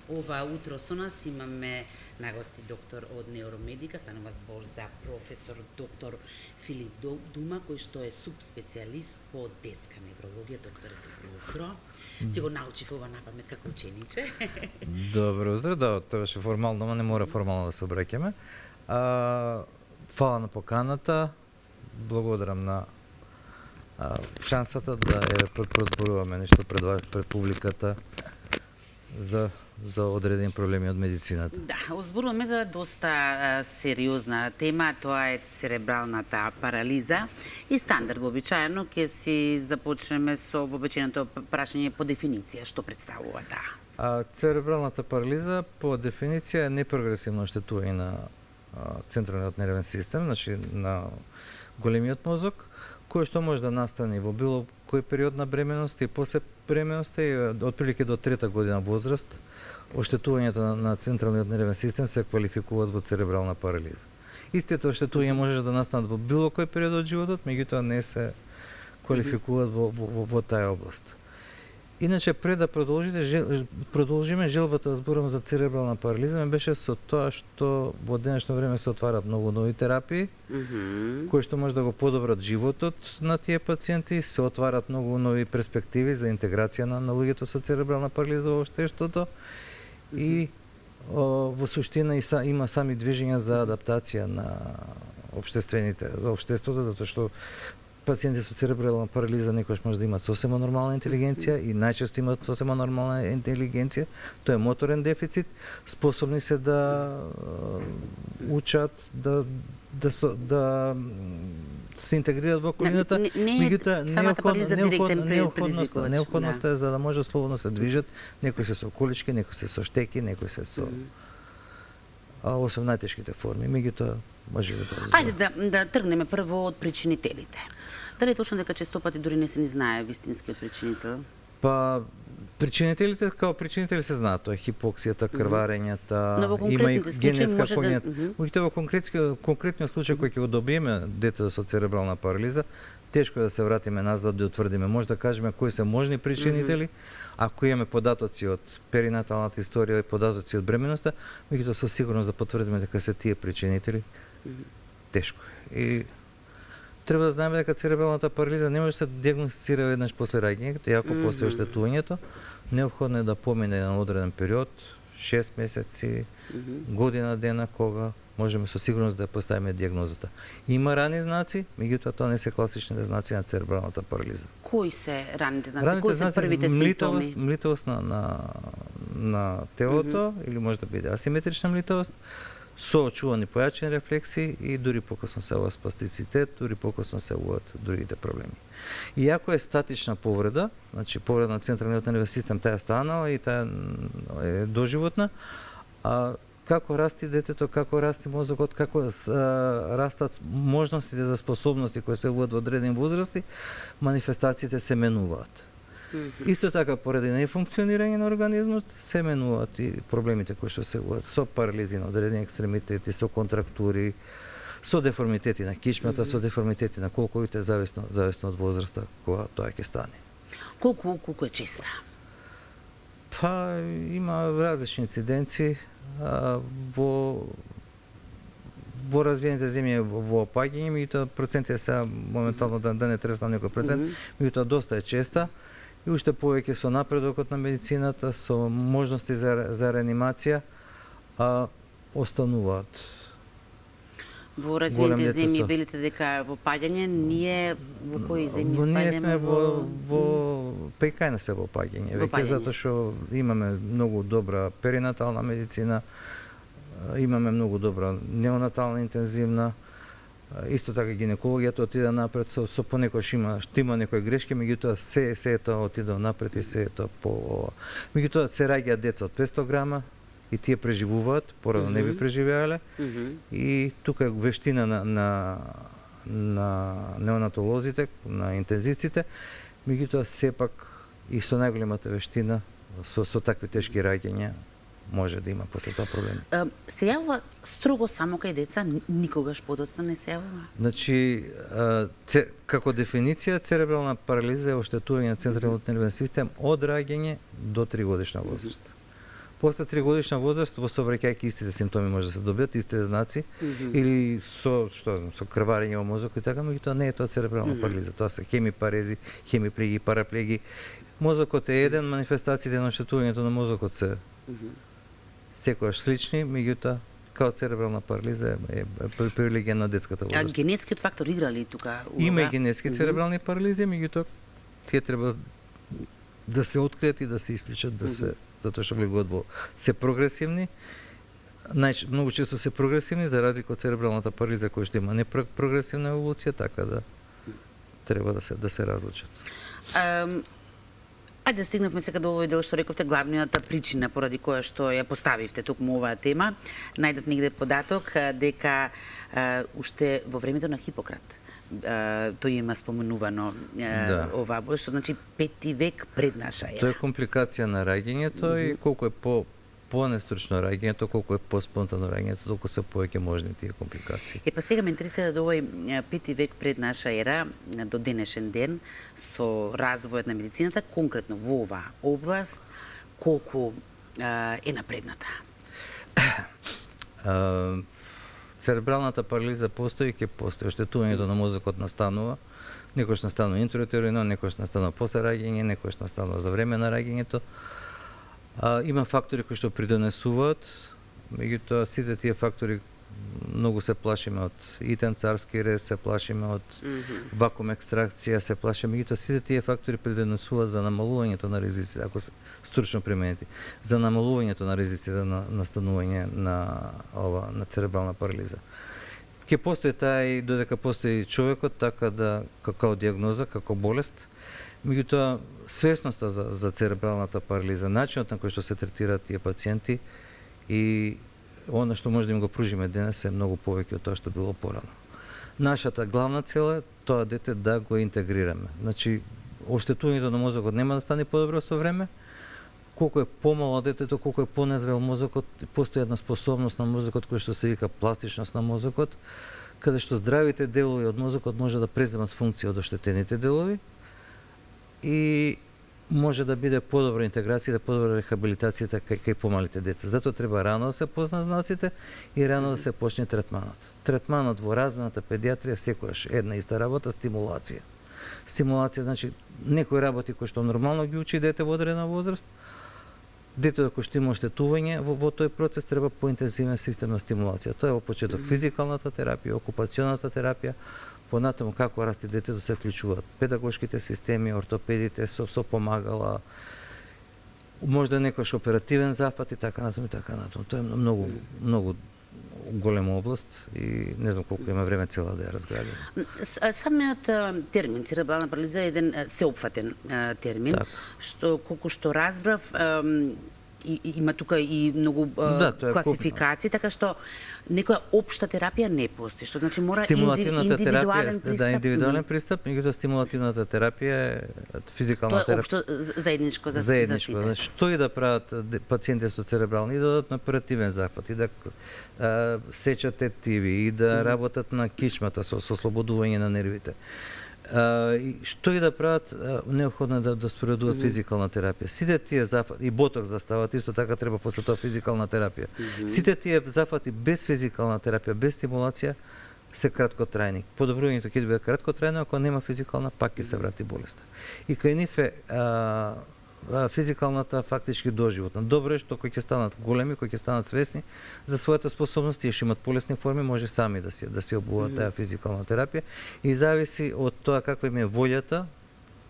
Ова утро со нас имаме на гости доктор од неуромедика, станува збор за професор доктор Филип Дума, кој што е субспецијалист по детска неврологија. Докторе, добро утро. Си го научив ова напамет како учениче. Добро утро, да, тоа беше формално, но не мора формално да се обраќаме. Фала на поканата, благодарам на шансата да прозборуваме нешто пред публиката за одредени проблеми од медицината. Да, озборуваме за доста сериозна тема, тоа е церебралната парализа и стандард вообичаено ќе си започнеме со вообичаеното прашање по дефиниција, што представува таа. Церебралната парализа по дефиниција е непрогресивно оштетување на централниот нервен систем, значи на големиот мозок, кој што може да настане во било кој период на бременост и после бременоста и отприлike до трета година возраст, оштетувањето на централниот нервен систем се квалификуваат во церебрална парализа. Истите оштетувања може да настанат во било кој период од животот, меѓутоа не се квалификуваат во таа област. Иначе, пред да продолжиме, желбата да зборам за церебрална парализа ме беше со тоа што во денешно време се отварат многу нови терапии, кои што може да го подобрат животот на тие пациенти, се отварат многу нови перспективи за интеграција на луѓето со церебрална парализа во општеството и во суштина има сами движења за адаптација на општеството, затоа што пациенти со церебрална парализа некојаш може да имаат сосема нормална интелигенција и најчесто имаат сосема нормална интелигенција, тоа е моторен дефицит, способни се да учат, да се интегрираат во околината, меѓутоа неопходноста е за да може слободно се движат, некои се со колички, некои се со штеки, некои се со освен најтешките форми, меѓутоа може да тоа. Ајде да тргнеме прво од причинителите. Дали е точно дека често пати дури не се ни знае вистинскиот причинител? Па причинителите као причинители се знаат, тоа е хипоксијата, крварењата, има и генетска поњата. Во конкретниот случај кој ќе го добиеме дете со церебрална парализа, тешко е да се вратиме назад да утврдиме. Може да кажеме кои се можни причинители, ако имаме податоци од перинаталната историја и податоци од бременоста, меѓутоа со сигурност да потврдиме дека се тие причинители, тешко е. И треба да знаеме дека церебралната парализа не може да се диагностицира веднаш после раѓањето, иако постои оштетувањето, неопходно е да помине еден одреден период, 6 месеци, година дена, кога можеме со сигурност да поставиме диагнозата. Има рани знаци, меѓутоа тоа не се класичните знаци на церебралната парализа. Кои се раните знаци? Кои се првите симптоми? Млитавост на телото, или може да биде асиметрична млитавост, со очувани појачени рефлекси и дури покасно се јавува спастицитет, дури покасно се јавуваат другите проблеми. Иако е статична повреда, значи повреда на централниот нервен систем, таа е станала и таа е доживотна, како расти детето, како расти мозокот, како растат можностите за способности кои се јавуваат во одредени возрасти, манифестациите се менуваат. Исто така, поради нефункционирање на организмот, се менуваат и проблемите кои што се јавуваат со парализи на одредени екстремитети, со контрактури, со деформитети на кичмата, со деформитети на колковите, зависно од возраста кога тоа ќе стане. Колку е честа? Па, има различни инциденции во развиените земји во опаѓање, меѓутоа процентите се моментално да не треснам некој процент, меѓутоа доста е честа и уште повеќе со напредокот на медицината, со можности за реанимација, остануваат. Во развиените земји велите дека во паѓање, ние во кои земји спаѓаме? Ние сме па и кај нас е во паѓање, веќе затоа што имаме многу добра перинатална медицина, имаме многу добра неонатална интензивна, исто така гинекологијата отиде напред, со понекојаш има некои грешки, меѓутоа се тоа отиде напред и се тоа по... Меѓутоа се раѓаат деца од 500 грама и тие преживуваат, порано не би преживеале, и тука е вештина на неонатолозите, на интензивците, меѓутоа сепак и со најголемата вештина, со такви тешки раѓања, може да има после тоа проблеми. Се јавува строго само кај деца, никогаш подоцна не се јавува? Значи, како дефиниција, церебрална парализа е оштетување на централниот нервен систем од раѓање до 3 годишна возраст. После 3 годишна возраст, во сообраќајќи истите симптоми може да се добијат, истите знаци, или со, што знам, со крварење во мозокот и така, меѓутоа не е тоа церебрална парализа, тоа се хемипарези, хемиплеги, параплеги. Мозокот е еден, манифестациите на оштетувањето на мозокот се секогаш слични, меѓутоа као церебрална парализа е привилегија на детската А возраст. генетскиот фактор игра ли тука улога? Има и генетски церебрални парализи, меѓутоа тие треба да се откријат и да се исклучат, да се затоа што влегуваат во се прогресивни. Многу често се прогресивни за разлика од церебралната парализа која што има непрогресивна еволуција, така да треба да се разлучат. Ајде стигнавме сега до овој дел што рековте главната причина поради која што ја поставивте токму оваа тема. Најдов негде податок дека уште во времето на Хипократ тој има споменувано ова болест, што значи 5 век пред наша ера. Тоа е компликација на раѓањето и колку е по-нестручно раѓањето, колку е по-спонтано раѓањето, толку се повеќе можни тие компликации. Па сега ме интересира да овој 5 век пред наша ера до денешен ден со развојот на медицината, конкретно во оваа област, колку е напредната? Церебралната парализа постои, ќе постои. Оштетувањето на мозокот настанува. Некојаш настанува интроутерино, некојаш настанува после раѓање, некојаш настанува за време на раѓањето. Има фактори кои што придонесуваат, меѓутоа сите тие фактори многу се плашиме од итен царски рез, се плашиме од вакуум екстракција, се плашиме, меѓутоа сите тие фактори придонесуваат за намалувањето на ризиците, ако се стручно применети, за намалувањето на ризиците на настанување на церебрална парализа. Ќе постои таа и додека постои човекот, така да како диагноза, како болест, меѓутоа свесноста за церебралната парализа, начинот на кој што се третираат тие пациенти и она што може да им го пружиме денес е многу повеќе од тоа што било порано. Нашата главна цел е тоа дете да го интегрираме. Значи, оштетувањето на мозокот нема да стане подобро со време. Колку е помало детето, колку е понезрел мозокот, постои една способност на мозокот која што се вика пластичност на мозокот, каде што здравите делови од мозокот може да преземат функција од оштетените делови и може да биде подобра интеграција, подобра рехабилитацијата кај помалите деца. Затоа треба рано да се познаат знаците и рано да се почне третманот. Третманот во развојната педиатрија секогаш една иста работа, стимулација. Стимулација значи некои работи кои што нормално ги учи дете во одредена возраст, детето кој што има оштетување во тој процес треба поинтензивен систем на стимулација. Тоа е во почеток физикалната терапија, окупационата терапија, понатаму како расте детето се вклучуваат педагошките системи, ортопедите со помагала, можда некојаш оперативен зафат и така натаму и така натаму. Тоа е многу голема област и не знам колку има време цела да ја разградиме. Самиот термин церебрална парализа е еден сеопфатен термин, што колку што разбрав има тука и многу класификации, така што некоја општа терапија не постои, што значи мора индивидуален пристап. Да, индивидуален пристап, меѓутоа стимулативната терапија е физикална терапија. Тоа е општо заедничко за сите. Значи што и да прават пациенти со церебрални, и да дадат на оперативен зафат, и да сечат тетиви, и да работат на кичмата со ослободување на нервите. Што и да прават, неопходно е да спроведуваат физикална терапија. Сите тие зафати, и ботокс да стават, исто така треба после тоа физикална терапија. Сите тие зафати без физикална терапија, без стимулација, се краткотрајни. Подобрувањето ќе биде краткотрајно, ако нема физикална, пак ќе се врати болеста. И кај нив е физикалната фактички доживотна. Добро е што кои ќе станат големи, кои ќе станат свесни за својата способност и ќе имат полесни форми, може сами да се обуваат таа физикална терапија и зависи од тоа каква им е волјата,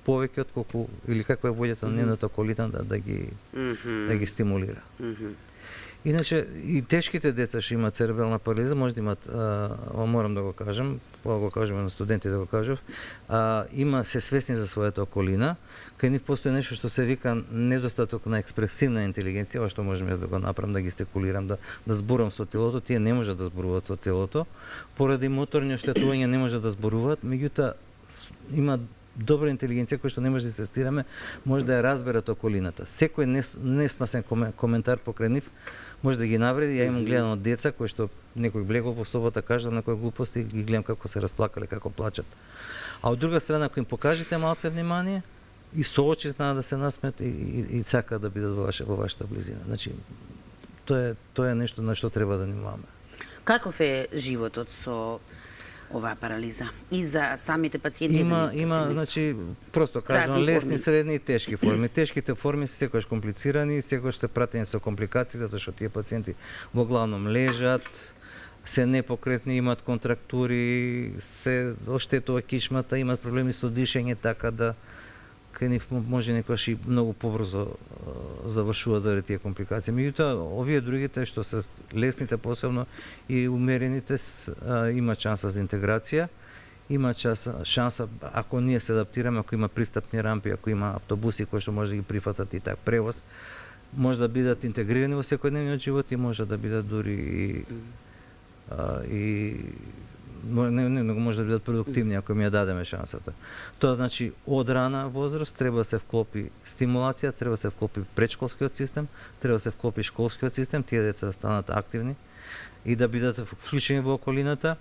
повеќе од колку или каква е волјата на нивната околина да ги стимулира. Иначе и тешките деца што имаат церебрална парализа може да имаат, морам да го кажам, го кажеме на студенти да го кажав, има се свесни за својата околина, кај нив постои нешто што се вика недостаток на експресивна интелигенција, ова што можам јас да го направам, да ги стекулирам, да зборам со телото, тие не можат да зборуваат со телото, поради моторни оштетувања не можат да зборуваат, меѓутоа има добра интелигенција која што не може да се тестираме, може да ја разберат околината. Секој несмасен коментар покрај нив може да ги навреди. Ја имам гледано од деца кои што некој влегол во собата кажа некои глупости и ги гледам како се расплакале, како плачат. А од друга страна, ако им покажете малце внимание, и со очи знаат да се насмеат и сакаат да бидат во вашата близина. Значи тоа е нешто на што треба да внимаваме. Каков е животот со оваа парализа? И за самите пациенти и за нивните Има, семејства? значи, просто кажам, Разни лесни, форми. средни и тешки форми. Тешките форми се секогаш комплицирани, секогаш се пратени со компликации, затоа што тие пациенти во главном лежат, се непокретни, имат контрактури, се оштетува кишмата, имат проблеми со дишење, така да кај нив може некогаш и многу побрзо завршува заради тие компликации. Меѓутоа, овие другите што се лесните посебно и умерените има шанса за интеграција, има шанса ако ние се адаптираме, ако има пристапни рампи, ако има автобуси кои што може да ги прифатат и так превоз, може да бидат интегрирани во секојдневниот живот и може да бидат дури не може да бидат продуктивни ако ми ја дадеме шансата. Тоа значи од рана возраст треба да се вклопи стимулација, треба да се вклопи предшколскиот систем, треба да се вклопи школскиот систем, тие деца да станат активни и да бидат вклучени во околината.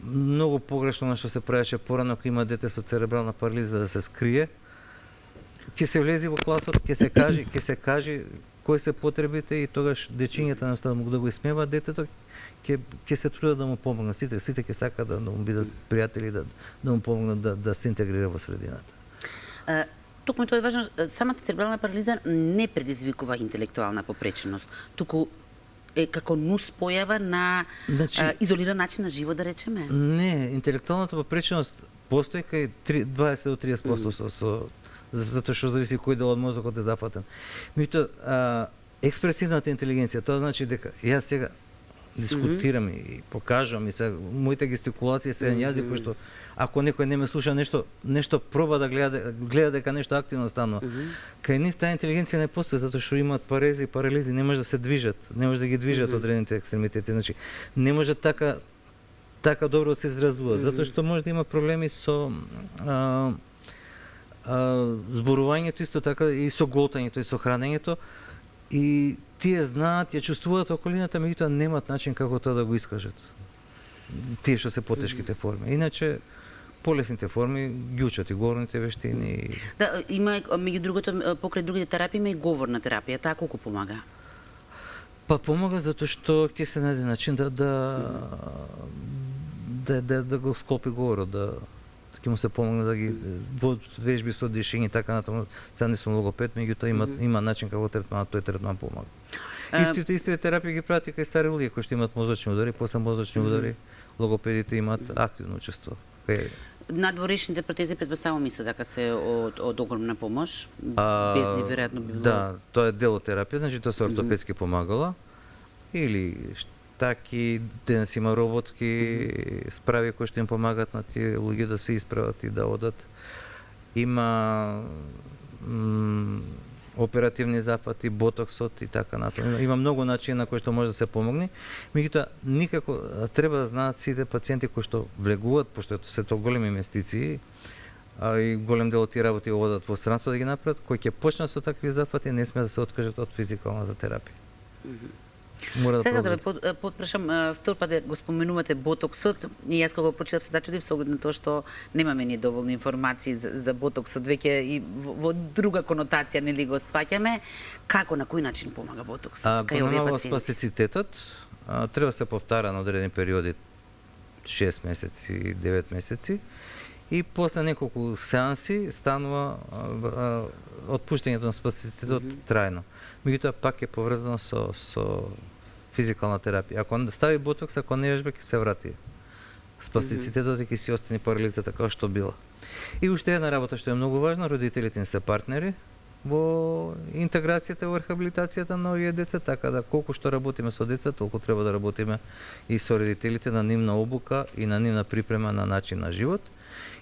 Многу погрешно на што се правеше порано, ако има дете со церебрална парализа да се скрие. Ќе се влези во класот, ќе се каже кои се потребите и тогаш дечињата наставно да го исмева детето, ќе се трудат да му помогнат. Сите ќе сакаат да му бидат пријатели, да му помогнат да се интегрира во средината. Токму тоа е важно, самата церебрална парализа не предизвикува интелектуална попреченост, туку е како нус појава на изолиран начин на живот, да речеме? Не, интелектуалната попреченост постои кај 20 до 30% затоа што зависи кој дел од мозокот е зафатен. Меѓутоа, експресивната интелигенција, тоа значи дека јас сега дискутирам и покажувам и се моите гестикулации се јазик кој што ако некој не ме слуша нешто проба да гледа дека нешто активно станува. Кај нив таа интелигенција не постои затоа што имаат парализи, не може да се движат, не може да ги движат одредените екстремитети, значи не може така добро да се изразуваат, затоа што може да има проблеми со зборувањето исто така и со голтањето и со хранењето и тие знаат, ја чувствуваат околината, меѓутоа немаат начин како тоа да го искажат. Тие што се потешките форми. Иначе полесните форми ги учат и говорните вештини. Да, има меѓу другото покрај другите терапии има и говорна терапија. Таа колку помага? Па помага затоа што ќе се најде начин да го склопи говорот, ќе му се помогне да ги во вежби со дишење и така натаму. Сега не сум логопед, меѓутоа има начин како тој третман помага. Истите терапии ги прати кај стари луѓе кои што имаат мозочни удари, после мозочни удари логопедите имаат активно учество. Надворешните протези претпоставувам исто така се од огромна помош, без ни веројатно би било. Да, тоа е дел од терапија, значи тоа се ортопедски помагала или таки денес има роботски справи кои што им помагаат на тие луѓе да се исправат и да одат. Има оперативни зафати, ботоксот и така натаму. Има многу начини на кои што може да се помогне. Меѓутоа никако треба да знаат сите пациенти кои што влегуваат, пошто се тоа големи инвестиции, и голем дел од тие работи одат во странство да ги направат, кои ќе почнат со такви зафати, не сме да се откажат од физикалната терапија. Сега да ве потпрашам, втор пат го споменувате ботоксот и јас кога го прочитав се зачудив со оглед на тоа што немаме ни доволно информации за ботоксот, веќе и во друга конотација нели го сваќаме. Како, на кој начин помага ботоксот кај овие пациенти? Спастицитетот треба се повтара на одредени периоди 6 месеци, 9 месеци и после неколку сеанси станува отпуштањето на спастицитетот трајно. Меѓутоа пак е поврзано со физикална терапија. Ако стави ботокс, ако не вежба, ќе се врати спастицитетот и ќе си остане парализата како што била. И уште една работа што е многу важна, родителите не се партнери во интеграцијата, во рехабилитацијата на овие деца, така да колку што работиме со деца, толку треба да работиме и со родителите на нивна обука и на нивна припрема на начин на живот.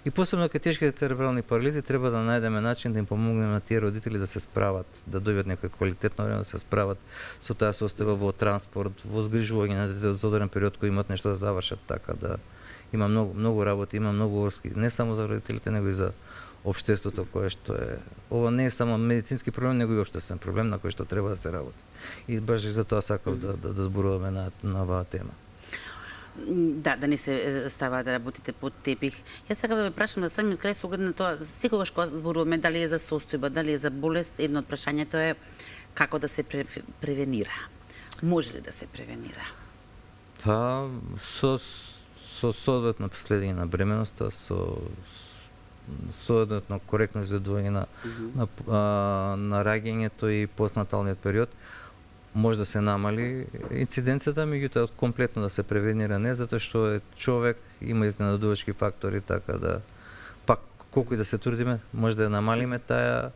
И посебно кај тешките церебрални парализи треба да најдеме начин да им помогнеме на тие родители да се справат, да дојдат некој квалитетно време да се справат со таа состојба во транспорт, во згрижување на детето за одреден период кој имаат нешто да завршат, така да има многу работи, има многу врски, не само за родителите, него и за општеството кое што е. Ова не е само медицински проблем, него и општествен проблем на кој што треба да се работи. И баш за тоа сакав да зборуваме на оваа тема. Да не се става да работите под тепих. Јас сакам да ве прашам на самиот крај со оглед на тоа, секогаш кога зборуваме дали е за состојба, дали е за болест, едно од прашањето е како да се превенира. Може ли да се превенира? Па со соодветно следење на бременоста, со соодветно коректно изведување на раѓањето и постнаталниот период, може да се намали инциденцијата, меѓутоа комплетно да се превенира не, затоа што е човек, има изненадувачки фактори, така да пак колку и да се трудиме, може да ја намалиме таа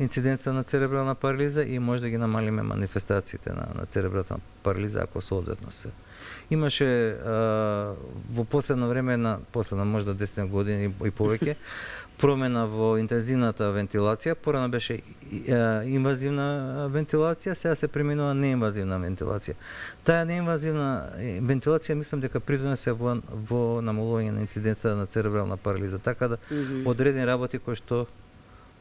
инциденција на церебрална парализа и може да ги намалиме манифестациите на церебрална парализа ако соодветно се. Имаше во последно време, последно можда 10 години и повеќе, промена во интензивната вентилација. Порано беше инвазивна вентилација, сега се преминува неинвазивна вентилација. Таа неинвазивна вентилација мислам дека придонесе во намалување на инциденцията на церебрална парализа, така да одредени работи кои што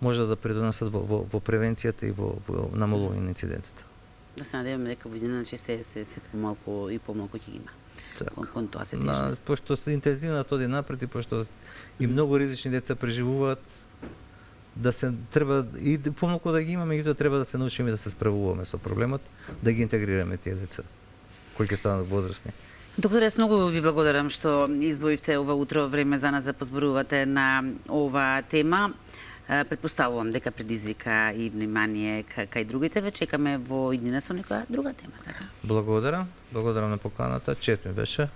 може да придонесат во превенцијата и во намалување на инциденцията. Да се надеваме дека во година се помалку и помалку ќе има. Кон тоа се тежи. Пошто се интензивната оди напред и пошто и многу ризични деца преживуваат, да се треба и помалку да ги имаме, меѓутоа треба да се научиме да се справуваме со проблемот, да ги интегрираме тие деца кои ќе станат возрастни. Доктор, јас многу ви благодарам што издвоивте ова утро време за нас да позборувате на ова тема. Предпоставувам дека предизвика и внимание кај другите. Ве чекаме во иднина со некоја друга тема, така? Благодарам на поканата, чест ми беше.